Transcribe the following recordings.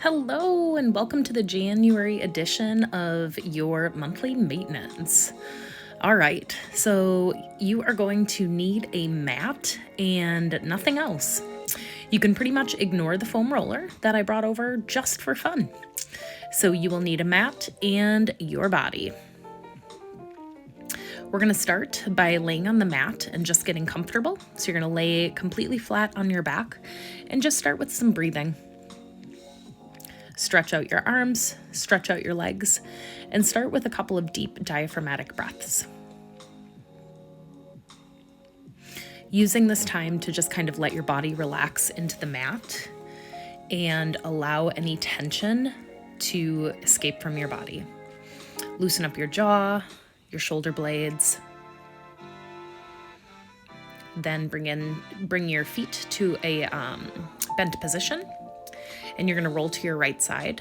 Hello, and welcome to the January edition of your monthly maintenance. All right, so you are going to need a mat and nothing else. You can pretty much ignore the foam roller that I brought over just for fun. So you will need a mat and your body. We're going to start by laying on the mat and just getting comfortable. So you're going to lay completely flat on your back and just start with some breathing. Stretch out your arms, stretch out your legs, and start with a couple of deep diaphragmatic breaths. Using this time to just kind of let your body relax into the mat and allow any tension to escape from your body. Loosen up your jaw, your shoulder blades. Then bring your feet to a bent position, and you're going to roll to your right side.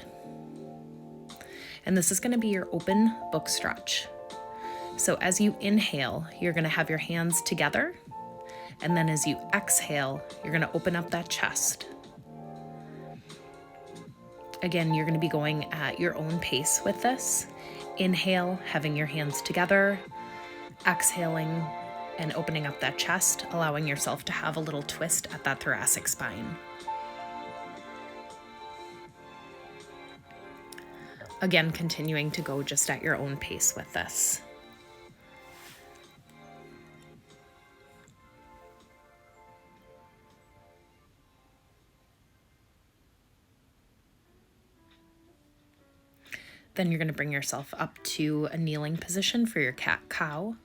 And this is going to be your open book stretch. So as you inhale, you're going to have your hands together. And then as you exhale, you're going to open up that chest. Again, you're going to be going at your own pace with this. Inhale, having your hands together. Exhaling and opening up that chest, allowing yourself to have a little twist at that thoracic spine. Again, continuing to go just at your own pace with this. Then you're going to bring yourself up to a kneeling position for your cat-cow.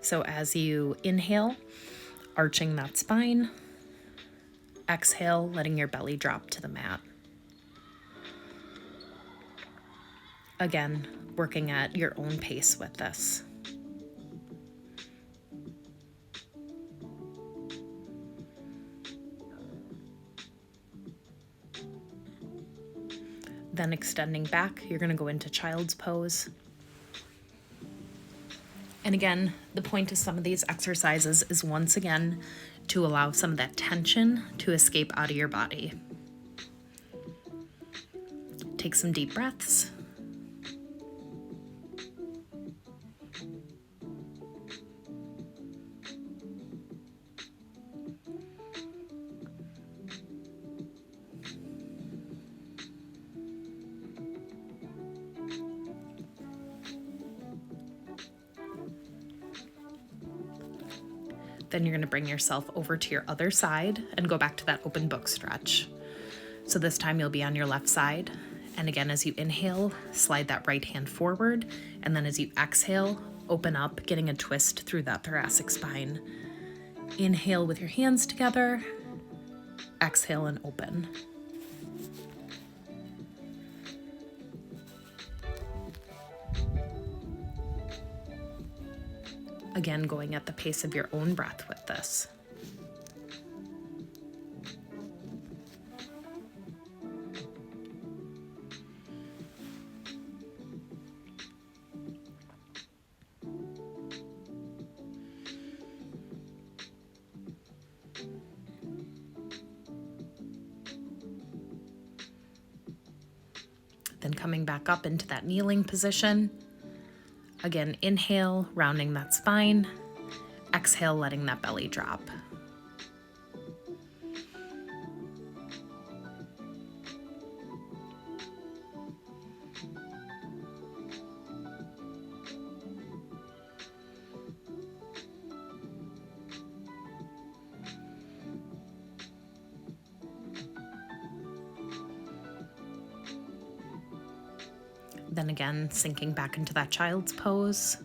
So as you inhale, arching that spine. Exhale, letting your belly drop to the mat. Again, working at your own pace with this. Then extending back, you're going to go into child's pose. And again, the point of some of these exercises is once again to allow some of that tension to escape out of your body. Take some deep breaths. Then you're going to bring yourself over to your other side and go back to that open book stretch. So this time you'll be on your left side. And again, as you inhale, slide that right hand forward. And then as you exhale, open up, getting a twist through that thoracic spine. Inhale with your hands together. Exhale and open. Again, going at the pace of your own breath with this. Then coming back up into that kneeling position. Again, inhale, rounding that spine. Exhale, letting that belly drop. Then again, sinking back into that child's pose.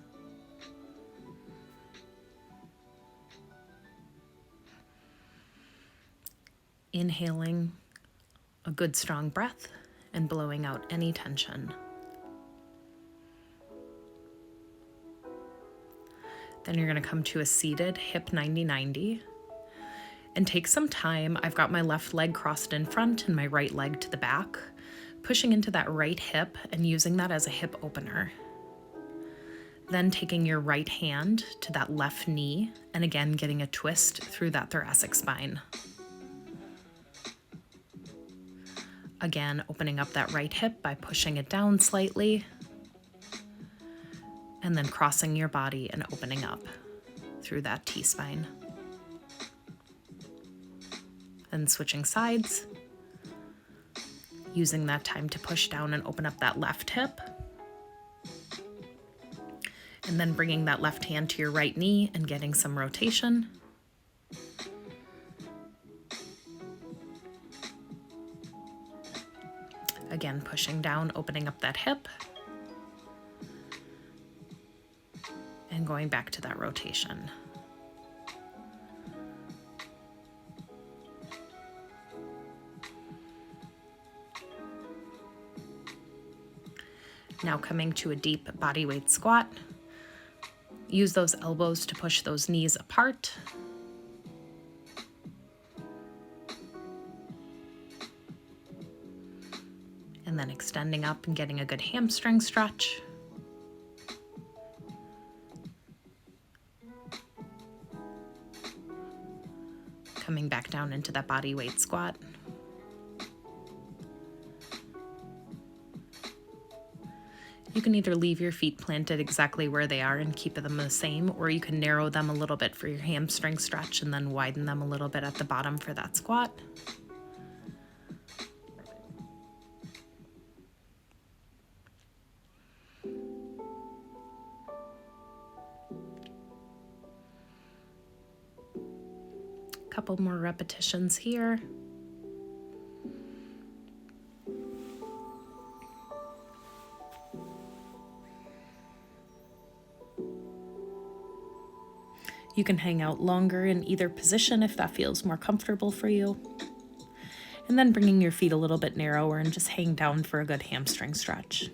Inhaling a good strong breath and blowing out any tension. Then you're going to come to a seated hip 90-90 and take some time. I've got my left leg crossed in front and my right leg to the back, pushing into that right hip and using that as a hip opener. Then taking your right hand to that left knee and again getting a twist through that thoracic spine. Again, opening up that right hip by pushing it down slightly, and then crossing your body and opening up through that T-spine. And switching sides, using that time to push down and open up that left hip. And then bringing that left hand to your right knee and getting some rotation. Again, pushing down, opening up that hip. And going back to that rotation. Now coming to a deep bodyweight squat. Use those elbows to push those knees apart. And then extending up and getting a good hamstring stretch. Coming back down into that body weight squat. You can either leave your feet planted exactly where they are and keep them the same, or you can narrow them a little bit for your hamstring stretch and then widen them a little bit at the bottom for that squat. Couple more repetitions here. You can hang out longer in either position if that feels more comfortable for you. And then bringing your feet a little bit narrower and just hang down for a good hamstring stretch.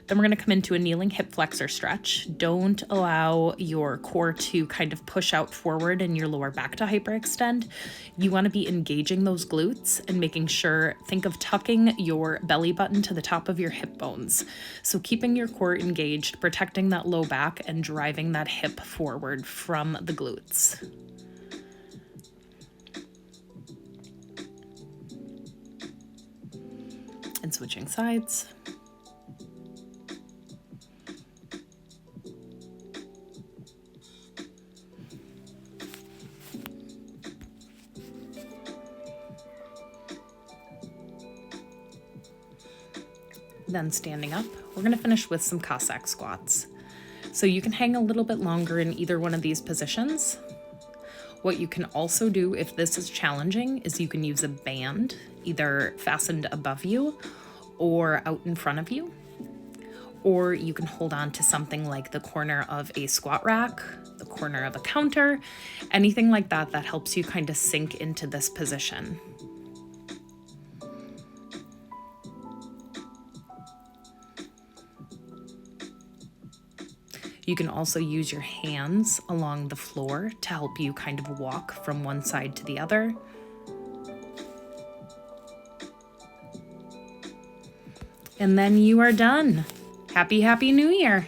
Then we're going to come into a kneeling hip flexor stretch. Don't allow your core to kind of push out forward and your lower back to hyperextend. You want to be engaging those glutes and making sure, think of tucking your belly button to the top of your hip bones. So keeping your core engaged, protecting that low back and driving that hip forward from the glutes. And switching sides. Then standing up, we're going to finish with some Cossack squats. So you can hang a little bit longer in either one of these positions. What you can also do if this is challenging is you can use a band either fastened above you or out in front of you. Or you can hold on to something like the corner of a squat rack, the corner of a counter, anything like that that helps you kind of sink into this position. You can also use your hands along the floor to help you kind of walk from one side to the other. And then you are done. Happy New Year.